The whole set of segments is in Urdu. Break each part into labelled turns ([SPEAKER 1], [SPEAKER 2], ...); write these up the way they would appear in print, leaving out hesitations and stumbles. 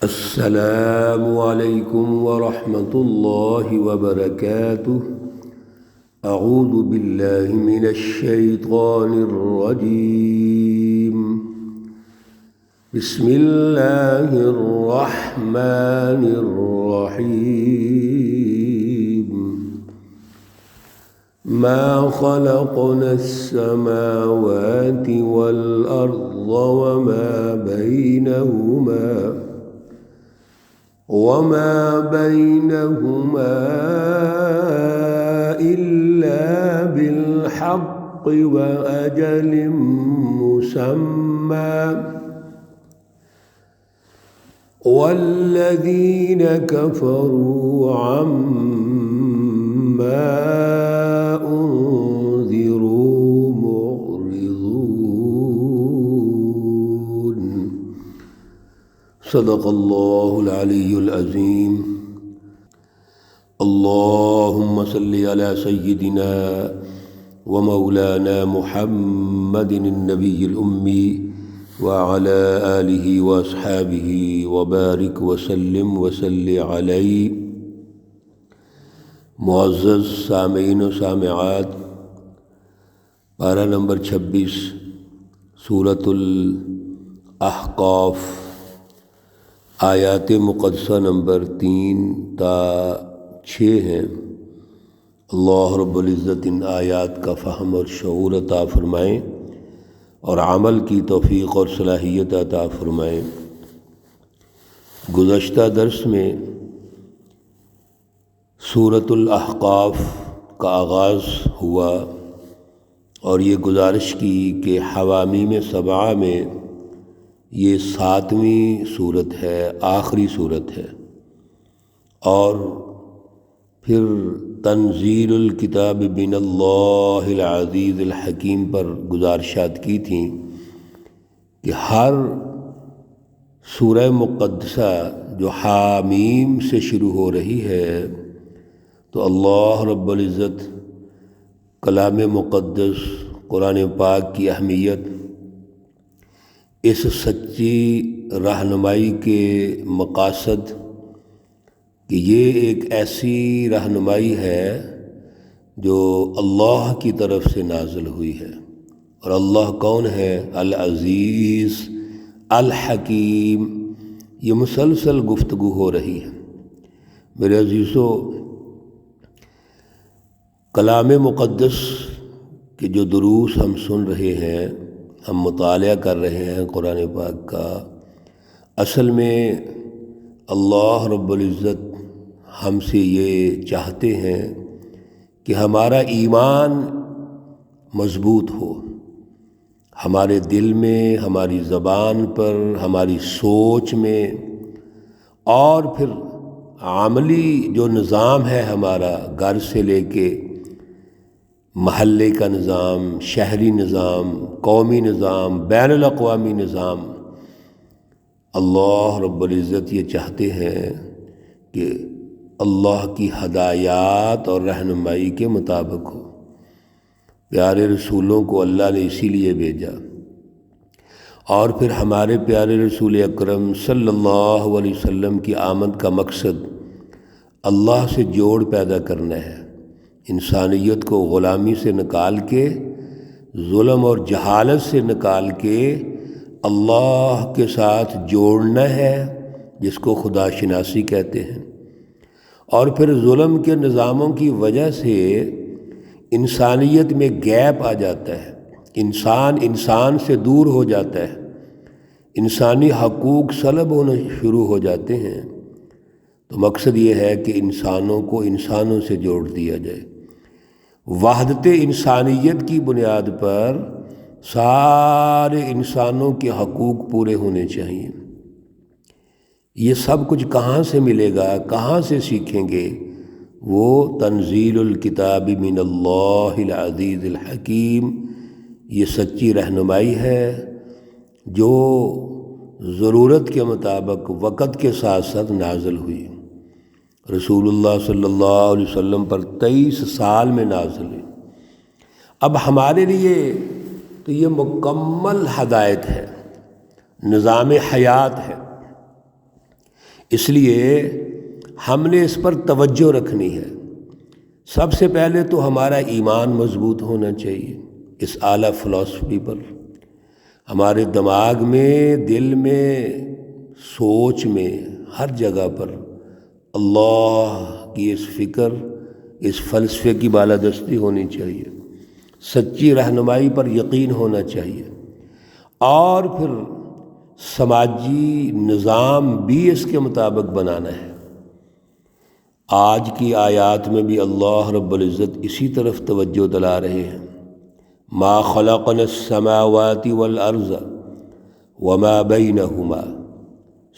[SPEAKER 1] السلام علیکم ورحمۃ اللہ وبرکاتہ۔ اعوذ باللہ من الشیطان الرجیم۔ بسم اللہ الرحمن الرحیم۔ ما خلقنا السماوات والأرض وما بينهما إلا بالحق وأجل مسمى والذين كفروا عما أنذروا معرضون۔ صدق اللہ العلی العظیم۔ اللہم صلی علی سیدنا ومولانا محمد النبی الأمی وعلى آلہ واصحابہ وبارک وسلم وصلی علیہ۔ معزز سامعین و سامعات، پارہ نمبر 26 سورۃ الاحقاف، آیات مقدسہ نمبر 3 تا 6 ہیں۔ اللہ رب العزت ان آیات کا فہم اور شعور عطا فرمائیں اور عمل کی توفیق اور صلاحیت عطا فرمائیں۔ گزشتہ درس میں سورۃ الاحقاف کا آغاز ہوا اور یہ گزارش کی کہ حوامیم سبعہ میں یہ 7ویں صورت ہے، آخری صورت ہے، اور پھر تنزیل الکتاب من اللہ العزیز الحکیم پر گزارشات کی تھیں کہ ہر سورہ مقدسہ جو حامیم سے شروع ہو رہی ہے تو اللہ رب العزت کلام مقدس قرآن پاک کی اہمیت، اس سچی رہنمائی کے مقاصد کہ یہ ایک ایسی رہنمائی ہے جو اللہ کی طرف سے نازل ہوئی ہے، اور اللہ کون ہے؟ العزیز الحکیم۔ یہ مسلسل گفتگو ہو رہی ہے۔ میرے عزیزو، کلام مقدس کے جو دروس ہم سن رہے ہیں، ہم مطالعہ کر رہے ہیں قرآن پاک کا، اصل میں اللہ رب العزت ہم سے یہ چاہتے ہیں کہ ہمارا ایمان مضبوط ہو، ہمارے دل میں، ہماری زبان پر، ہماری سوچ میں، اور پھر عملی جو نظام ہے ہمارا، گھر سے لے کے محلے کا نظام، شہری نظام، قومی نظام، بین الاقوامی نظام، اللہ رب العزت یہ چاہتے ہیں کہ اللہ کی ہدایات اور رہنمائی کے مطابق ہو۔ پیارے رسولوں کو اللہ نے اسی لیے بھیجا، اور پھر ہمارے پیارے رسول اکرم صلی اللہ علیہ وسلم کی آمد کا مقصد اللہ سے جوڑ پیدا کرنا ہے، انسانیت کو غلامی سے نکال کے، ظلم اور جہالت سے نکال کے اللہ کے ساتھ جوڑنا ہے، جس کو خدا شناسی کہتے ہیں۔ اور پھر ظلم کے نظاموں کی وجہ سے انسانیت میں گیپ آ جاتا ہے، انسان سے دور ہو جاتا ہے، انسانی حقوق سلب ہونا شروع ہو جاتے ہیں۔ تو مقصد یہ ہے کہ انسانوں کو انسانوں سے جوڑ دیا جائے، وحدت انسانیت کی بنیاد پر سارے انسانوں کے حقوق پورے ہونے چاہیے۔ یہ سب کچھ کہاں سے ملے گا، کہاں سے سیکھیں گے؟ وہ تنزیل الکتاب من اللہ العزیز الحکیم، یہ سچی رہنمائی ہے جو ضرورت کے مطابق وقت کے ساتھ ساتھ نازل ہوئی۔ رسول اللہ صلی اللہ علیہ وسلم پر 23 سال میں نازل ہوئی۔ اب ہمارے لیے تو یہ مکمل ہدایت ہے، نظام حیات ہے۔ اس لیے ہم نے اس پر توجہ رکھنی ہے۔ سب سے پہلے تو ہمارا ایمان مضبوط ہونا چاہیے اس اعلیٰ فلسفی پر، ہمارے دماغ میں، دل میں، سوچ میں، ہر جگہ پر اللہ کی اس فکر، اس فلسفے کی بالادستی ہونی چاہیے، سچی رہنمائی پر یقین ہونا چاہیے، اور پھر سماجی نظام بھی اس کے مطابق بنانا ہے۔ آج کی آیات میں بھی اللہ رب العزت اسی طرف توجہ دلا رہے ہیں۔ ما خلقنا السماوات والارض وما بینہما،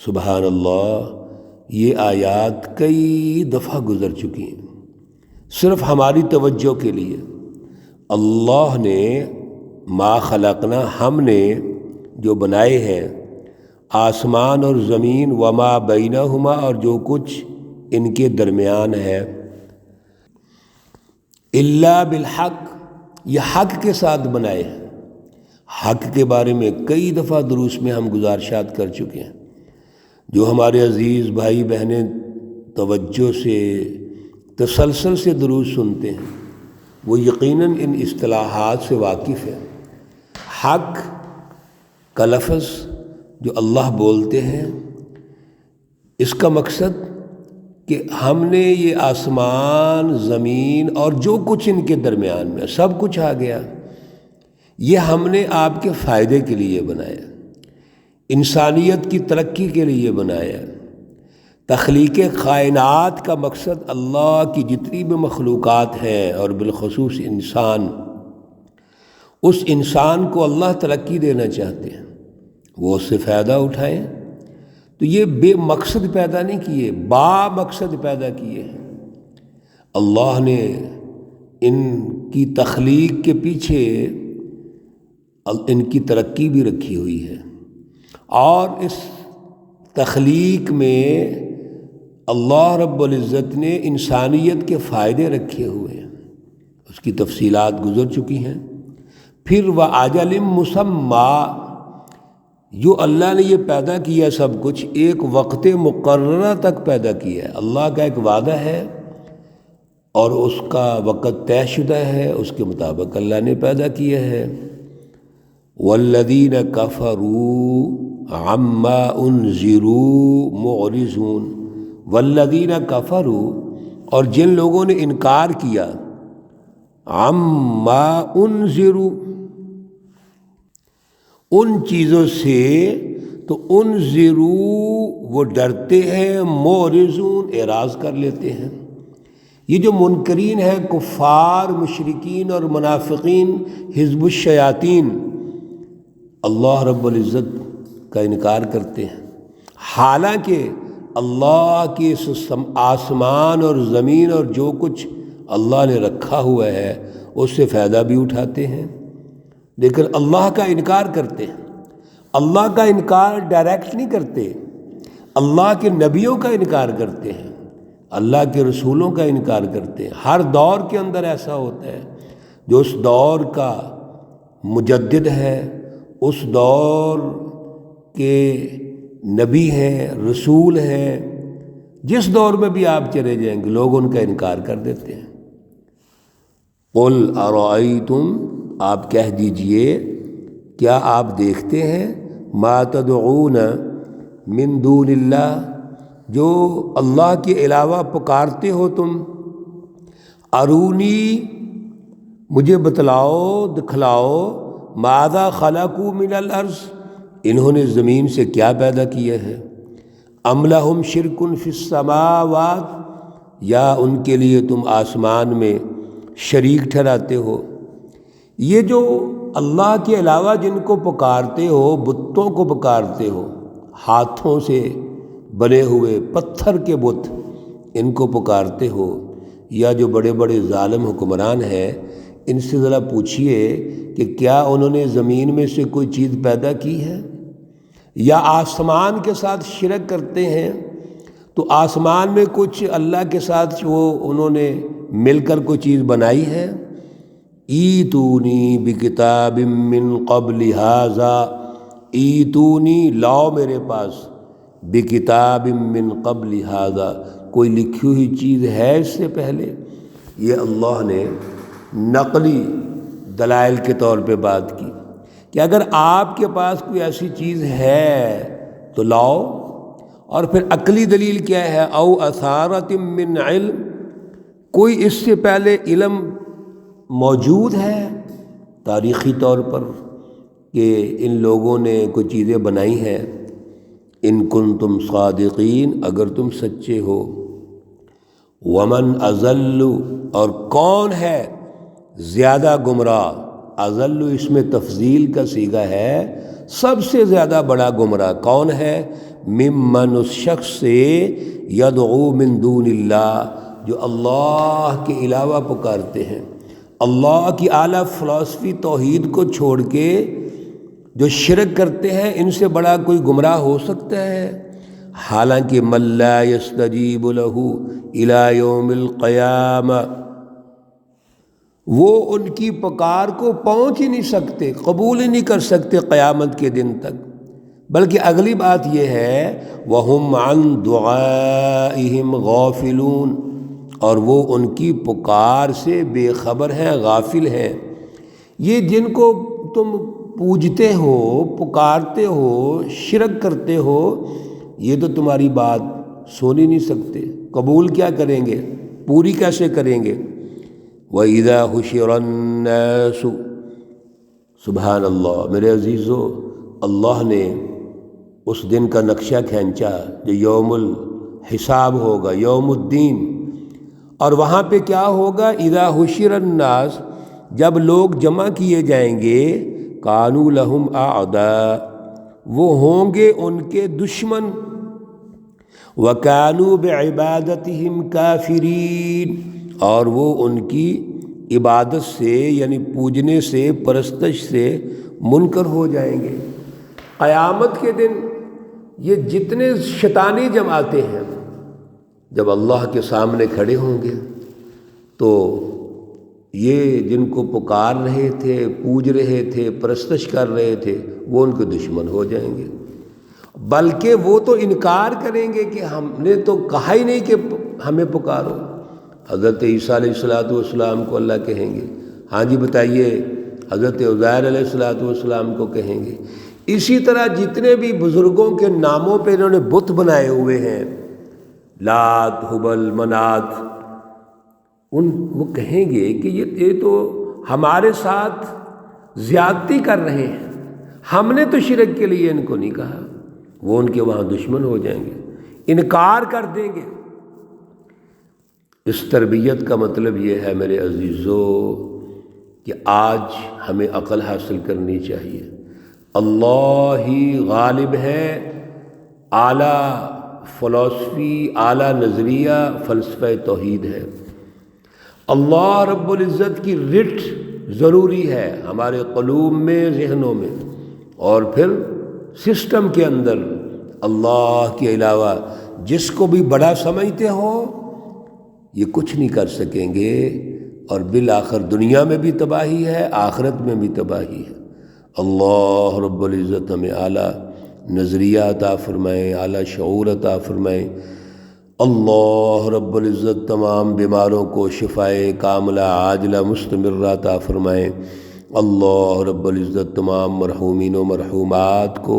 [SPEAKER 1] سبحان اللہ، یہ آیات کئی دفعہ گزر چکی ہیں صرف ہماری توجہ کے لیے۔ اللہ نے ما خلقنا، ہم نے جو بنائے ہیں آسمان اور زمین، وما بینہما، اور جو کچھ ان کے درمیان ہے، الا بالحق، یہ حق کے ساتھ بنائے ہیں۔ حق کے بارے میں کئی دفعہ دروس میں ہم گزارشات کر چکے ہیں۔ جو ہمارے عزیز بھائی بہنیں توجہ سے، تسلسل سے دروس سنتے ہیں، وہ یقیناً ان اصطلاحات سے واقف ہیں۔ حق کا لفظ جو اللہ بولتے ہیں، اس کا مقصد کہ ہم نے یہ آسمان، زمین اور جو کچھ ان کے درمیان میں سب کچھ آ گیا، یہ ہم نے آپ کے فائدے کے لیے بنایا، انسانیت کی ترقی کے لیے بنایا۔ تخلیق کائنات کا مقصد اللہ کی جتنی بھی مخلوقات ہیں اور بالخصوص انسان، اس انسان کو اللہ ترقی دینا چاہتے ہیں، وہ اس سے فائدہ اٹھائیں۔ تو یہ بے مقصد پیدا نہیں کیے، با مقصد پیدا کیے ہیں۔ اللہ نے ان کی تخلیق کے پیچھے ان کی ترقی بھی رکھی ہوئی ہے، اور اس تخلیق میں اللہ رب العزت نے انسانیت کے فائدے رکھے ہوئے ہیں، اس کی تفصیلات گزر چکی ہیں۔ پھر وَأَجَلٍ مُّسَمًّى، جو اللہ نے یہ پیدا کیا سب کچھ ایک وقت مقررہ تک پیدا کیا ہے۔ اللہ کا ایک وعدہ ہے اور اس کا وقت طے شدہ ہے، اس کے مطابق اللہ نے پیدا کیا ہے۔ وَالَّذِينَ كَفَرُوا عَمَّا أُنذِرُوا مُعْرِضُونَ، وَالَّذِينَ كَفَرُوا، اور جن لوگوں نے انکار کیا، عَمَّا أُنذِرُوا، ان چیزوں سے، تو انذروا وہ ڈرتے ہیں، معرضون اعراض کر لیتے ہیں۔ یہ جو منکرین ہیں، کفار، مشرکین اور منافقین، حزب الشیاطین، اللہ رب العزت کا انکار کرتے ہیں، حالانکہ اللہ کے آسمان اور زمین اور جو کچھ اللہ نے رکھا ہوا ہے اس سے فائدہ بھی اٹھاتے ہیں، لیکن اللہ کا انکار کرتے ہیں۔ اللہ کا انکار ڈائریکٹ نہیں کرتے، اللہ کے نبیوں کا انکار کرتے ہیں، اللہ کے رسولوں کا انکار کرتے ہیں۔ ہر دور کے اندر ایسا ہوتا ہے، جو اس دور کا مجدد ہے، اس دور کے نبی ہیں، رسول ہیں، جس دور میں بھی آپ چلے جائیں گے لوگ ان کا انکار کر دیتے ہیں۔ قُلْ أَرَأَيْتُمْ، آپ کہہ دیجئے، کیا آپ دیکھتے ہیں، ما تدعون من دون اللہ، جو اللہ کے علاوہ پکارتے ہو تم، ارونی، مجھے بتلاؤ، دکھلاؤ، ماذا خلقوا من الارض، انہوں نے زمین سے کیا پیدا کیا ہے، ام لہم شرک فی السماوات، یا ان کے لیے تم آسمان میں شریک ٹھہراتے ہو۔ یہ جو اللہ کے علاوہ جن کو پکارتے ہو، بتوں کو پکارتے ہو، ہاتھوں سے بنے ہوئے پتھر کے بت، ان کو پکارتے ہو، یا جو بڑے بڑے ظالم حکمران ہیں، ان سے ذرا پوچھئے کہ کیا انہوں نے زمین میں سے کوئی چیز پیدا کی ہے، یا آسمان کے ساتھ شرک کرتے ہیں، تو آسمان میں کچھ اللہ کے ساتھ وہ انہوں نے مل کر کوئی چیز بنائی ہے۔ ایتونی بکتاب من قبل ھذا، ایتونی، لاؤ میرے پاس، بکتاب من قبل ھذا، کوئی لکھی ہوئی چیز ہے اس سے پہلے؟ یہ اللہ نے نقلی دلائل کے طور پہ بات کی کہ اگر آپ کے پاس کوئی ایسی چیز ہے تو لاؤ، اور پھر عقلی دلیل کیا ہے؟ او اثارۃ من علم، کوئی اس سے پہلے علم موجود ہے تاریخی طور پر کہ ان لوگوں نے کوئی چیزیں بنائی ہیں، ان کنتم صادقین، اگر تم سچے ہو۔ ومن اضل، اور کون ہے زیادہ گمراہ؟ اضل اس میں تفضیل کا صیغہ ہے، سب سے زیادہ بڑا گمراہ کون ہے؟ ممن، اس شخص سے، یدعو من دون اللہ، جو اللہ کے علاوہ پکارتے ہیں، اللہ کی اعلیٰ فلسفی توحید کو چھوڑ کے جو شرک کرتے ہیں، ان سے بڑا کوئی گمراہ ہو سکتا ہے؟ حالانکہ من لا یستجیب لہ الی یوم القیامہ، وہ ان کی پکار کو پہنچ ہی نہیں سکتے، قبول ہی نہیں کر سکتے قیامت کے دن تک۔ بلکہ اگلی بات یہ ہے وَهُمْ عَنْ دُعَائِهِمْ غَافِلُونَ، اور وہ ان کی پکار سے بے خبر ہیں، غافل ہیں۔ یہ جن کو تم پوجتے ہو، پکارتے ہو، شرک کرتے ہو، یہ تو تمہاری بات سن ہی نہیں سکتے، قبول کیا کریں گے، پوری کیسے کریں گے؟ وَإِذَا حُشِرَ النَّاسُ، سبحان اللہ میرے عزیزو، اللہ نے اس دن کا نقشہ کھینچا جو یوم الحساب ہوگا، یوم الدین، اور وہاں پہ کیا ہوگا؟ اذا حشر الناس، جب لوگ جمع کیے جائیں گے، کانوا لہم اعداء، وہ ہوں گے ان کے دشمن، وکانوا بعبادتہم کافرین، اور وہ ان کی عبادت سے یعنی پوجنے سے، پرستش سے منکر ہو جائیں گے۔ قیامت کے دن یہ جتنے شیطانی جماعتیں ہیں جب اللہ کے سامنے کھڑے ہوں گے تو یہ جن کو پکار رہے تھے، پوج رہے تھے، پرستش کر رہے تھے، وہ ان کے دشمن ہو جائیں گے، بلکہ وہ تو انکار کریں گے کہ ہم نے تو کہا ہی نہیں کہ ہمیں پکارو۔ حضرت عیسیٰ علیہ السلام کو اللہ کہیں گے، ہاں جی بتائیے، حضرت عزیر علیہ السلام کو کہیں گے۔ اسی طرح جتنے بھی بزرگوں کے ناموں پہ انہوں نے بت بنائے ہوئے ہیں، لات، حبل، منات، وہ کہیں گے کہ یہ تو ہمارے ساتھ زیادتی کر رہے ہیں، ہم نے تو شرک کے لیے ان کو نہیں کہا۔ وہ ان کے وہاں دشمن ہو جائیں گے، انکار کر دیں گے۔ اس تربیت کا مطلب یہ ہے میرے عزیزو کہ آج ہمیں عقل حاصل کرنی چاہیے۔ اللہ ہی غالب ہے، اعلیٰ فلسفی، اعلیٰ نظریہ فلسفہ توحید ہے۔ اللہ رب العزت کی رٹ ضروری ہے ہمارے قلوب میں، ذہنوں میں، اور پھر سسٹم کے اندر اللہ کے علاوہ جس کو بھی بڑا سمجھتے ہو یہ کچھ نہیں کر سکیں گے، اور بالآخر دنیا میں بھی تباہی ہے، آخرت میں بھی تباہی ہے۔ اللہ رب العزت ہمیں اعلیٰ نظریہ عطا فرمائے، اعلیٰ شعور عطا فرمائے۔ اللہ رب العزت تمام بیماروں کو شفائے کاملہ عاجلہ مستمرہ عطا فرمائے۔ اللہ رب العزت تمام مرحومین و مرحومات کو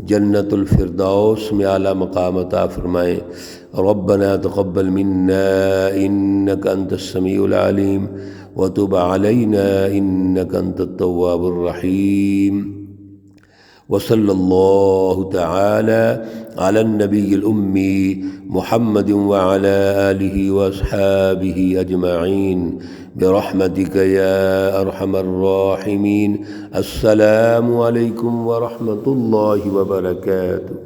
[SPEAKER 1] جنت الفردوس میں اعلیٰ مقام عطا فرمائے۔ ربنا تقبل منا انك انت السميع العليم وتب علينا انك انت التواب الرحيم، وصلى الله تعالى على النبي الأمي محمد وعلى آله وأصحابه أجمعين برحمتك يا أرحم الراحمين۔ السلام عليكم ورحمة الله وبركاته۔